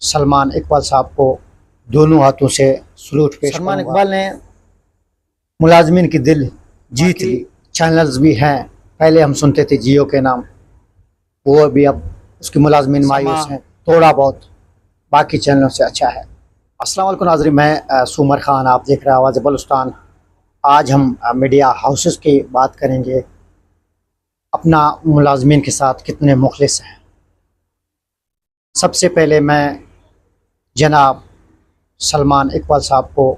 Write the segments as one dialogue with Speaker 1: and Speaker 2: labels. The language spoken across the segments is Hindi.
Speaker 1: सलमान इकबाल साहब को दोनों हाथों से सलूट पेश सलमान इकबाल ने मुलाजमीन की दिल जीत ली। चैनल्स भी हैं, पहले हम सुनते थे जियो के नाम, वो भी अब उसकी मुलाजमीन मायूस हैं थोड़ा बहुत, बाकी चैनलों से अच्छा है। अस्सलाम वालेकुम नाज़रीन, मैं सुमर खान, आप देख रहे हैं आवाज़ बलुस्तान। आज हम मीडिया हाउसेस की बात करेंगे, अपना मुलाजमीन के साथ कितने मुखलिस हैं। सबसे पहले मैं जनाब सलमान इकबाल साहब को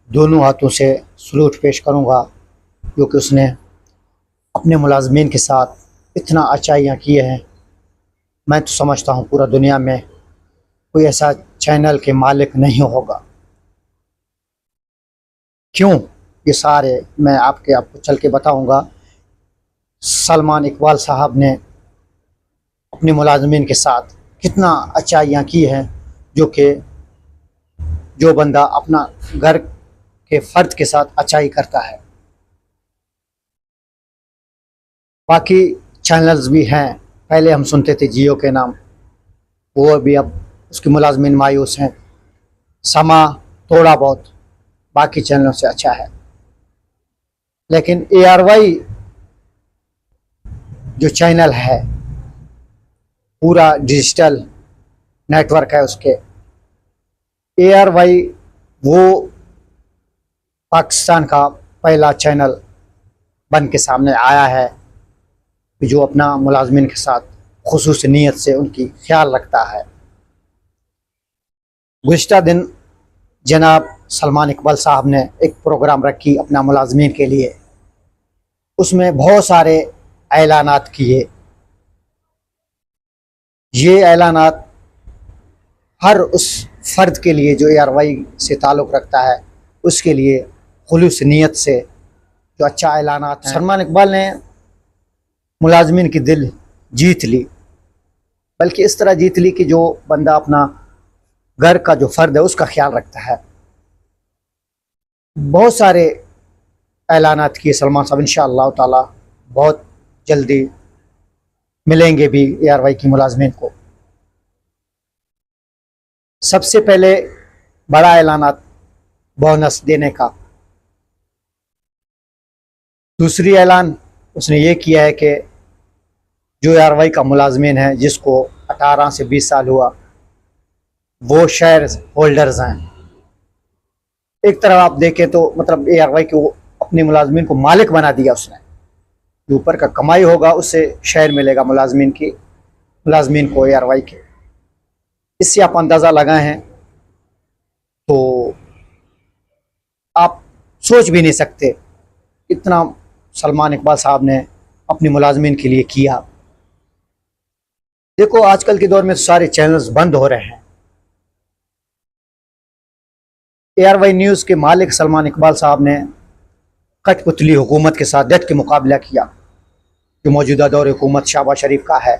Speaker 1: दोनों हाथों से सलूट पेश करूंगा, क्योंकि उसने अपने मुलाजमीन के साथ इतना अच्छाइयाँ किए हैं। मैं तो समझता हूँ पूरा दुनिया में कोई ऐसा चैनल के मालिक नहीं होगा। क्यों, ये सारे मैं आपको चल के बताऊंगा। सलमान इकबाल साहब ने अपने मुलाजमीन के साथ कितना अच्छाइयाँ की हैं, जो बंदा अपना घर के फ़र्द के साथ अच्छाई करता है। बाकी चैनल्स भी हैं, पहले हम सुनते थे जियो के नाम, वो भी अब उसकी मुलाजमीन मायूस हैं। समा थोड़ा बहुत, बाकी चैनलों से अच्छा है। लेकिन ARY जो चैनल है, पूरा डिजिटल नेटवर्क है उसके। ARY वो पाकिस्तान का पहला चैनल बन के सामने आया है जो अपना मुलाजमीन के साथ खुसूस नीयत से उनकी ख्याल रखता है। गुज़िश्ता दिन जनाब सलमान इकबाल साहब ने एक प्रोग्राम रखी अपना मुलाजमीन के लिए, उसमें बहुत सारे ऐलानात किए। ये ऐलानात हर उस फ़र्द के लिए जो ARY से ताल्लुक़ रखता है, उसके लिए खुलूस नीयत से जो अच्छा ऐलानात हैं। सलमान इकबाल ने मुलाजमीन की दिल जीत ली, बल्कि इस तरह जीत ली कि जो बंदा अपना घर का जो फ़र्द है उसका ख्याल रखता है। बहुत सारे ऐलानात किए सलमान साहब, इंशाअल्लाह ताला बहुत जल्दी मिलेंगे भी ARY की मुलाजमीन को। सबसे पहले बड़ा ऐलानात बोनस देने का। दूसरी ऐलान उसने ये किया है कि जो ARY का मुलाजमीन है जिसको 18 से 20 साल हुआ, वो शेयर होल्डर्स हैं। एक तरह आप देखें तो मतलब ARY के वो अपने मुलाजमीन को मालिक बना दिया उसने। जो ऊपर का कमाई होगा उससे शेयर मिलेगा मुलाजमीन को ARY के। इससे आप अंदाज़ा लगाए हैं तो आप सोच भी नहीं सकते इतना सलमान इकबाल साहब ने अपने मुलाजमीन के लिए किया। देखो, आजकल के दौर में तो सारे चैनल्स बंद हो रहे हैं। ARY न्यूज़ के मालिक सलमान इकबाल साहब ने कठपुतली हुकूमत के साथ डट के मुकाबला किया, जो मौजूदा दौर हुकूमत शहबाज शरीफ का है।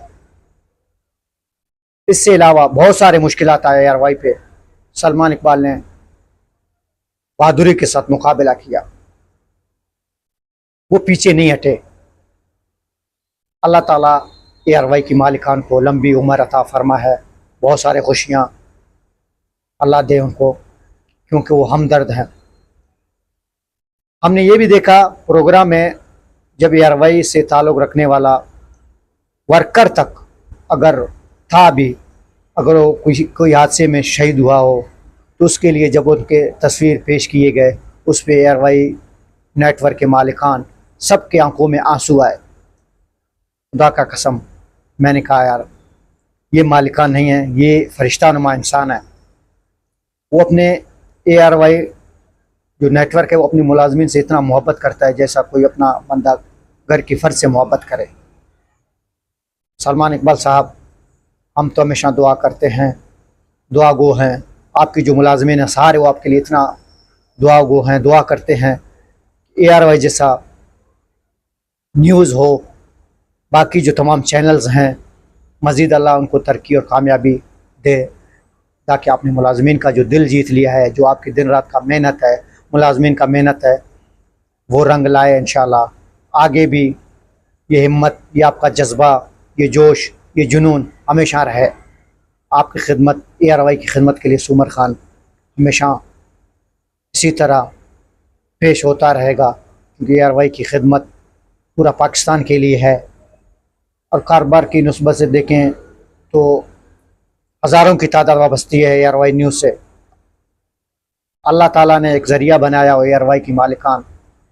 Speaker 1: इससे अलावा बहुत सारे मुश्किलात आए ARY पे, सलमान इकबाल ने बहादुरी के साथ मुकाबला किया, वो पीछे नहीं हटे। अल्लाह ताला ARY की मालिकान को लंबी उम्र अता फरमा है, बहुत सारे खुशियाँ अल्लाह दे उनको, क्योंकि वो हमदर्द हैं। हमने ये भी देखा प्रोग्राम में, जब ARY से ताल्लुक़ रखने वाला वर्कर तक अगर था भी, अगर वो कोई हादसे में शहीद हुआ हो, तो उसके लिए जब उनके तस्वीर पेश किए गए, उस पर ARY नेटवर्क के मालिकान सबके आंखों में आंसू आए। खुदा का कसम, मैंने कहा यार ये मालिकान नहीं है, ये फरिश्ता नुमा इंसान है। वो अपने ARY जो नेटवर्क है, वो अपनी मुलाजमीन से इतना मोहब्बत करता है जैसा कोई अपना बंदा घर की फ़र्द से मोहब्बत करे। सलमान इकबाल साहब, हम तो हमेशा दुआ करते हैं, दुआ गो हैं। आपकी जो मुलाजमीन है सारे, वो आपके लिए इतना दुआ गो हैं, दुआ करते हैं ARY जैसा न्यूज़ हो। बाकी जो तमाम चैनल्स हैं, मज़ीद अल्लाह उनको तरक्की और कामयाबी दे, ताकि आपने मुलाजमीन का जो दिल जीत लिया है, जो आपकी दिन रात का मेहनत है, मुलाजमीन का मेहनत है, वो रंग लाए इंशाअल्लाह। आगे भी ये हिम्मत, ये आपका जज्बा, ये जोश, ये जुनून हमेशा रहे। आपकी खिदमत ARY की खिदमत के लिए सुमर खान हमेशा इसी तरह पेश होता रहेगा, क्योंकि ARY की खिदमत पूरा पाकिस्तान के लिए है। और कारोबार की निस्बत से देखें तो हज़ारों की तादाद वाबस्ती है ARY न्यूज़ से। अल्लाह ताला ने एक ज़रिया बनाया हो ARY की मालिकान,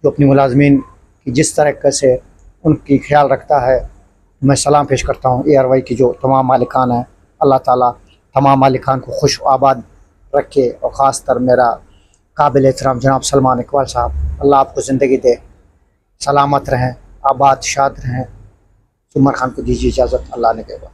Speaker 1: जो अपनी मुलाजमीन की जिस तरह से उनकी ख्याल रखता है। मैं सलाम पेश करता हूँ ARY की जो तमाम मालिकान हैं। अल्लाह ताला तमाम मालिकान को खुश आबाद रखे, और ख़ास कर मेरा काबिल एहतराम जनाब सलमान इकबाल साहब, अल्लाह आपको ज़िंदगी दे, सलामत रहें, आबाद शाद रहें। सुमर खान को दीजिए इजाज़त, अल्लाह ने कहा।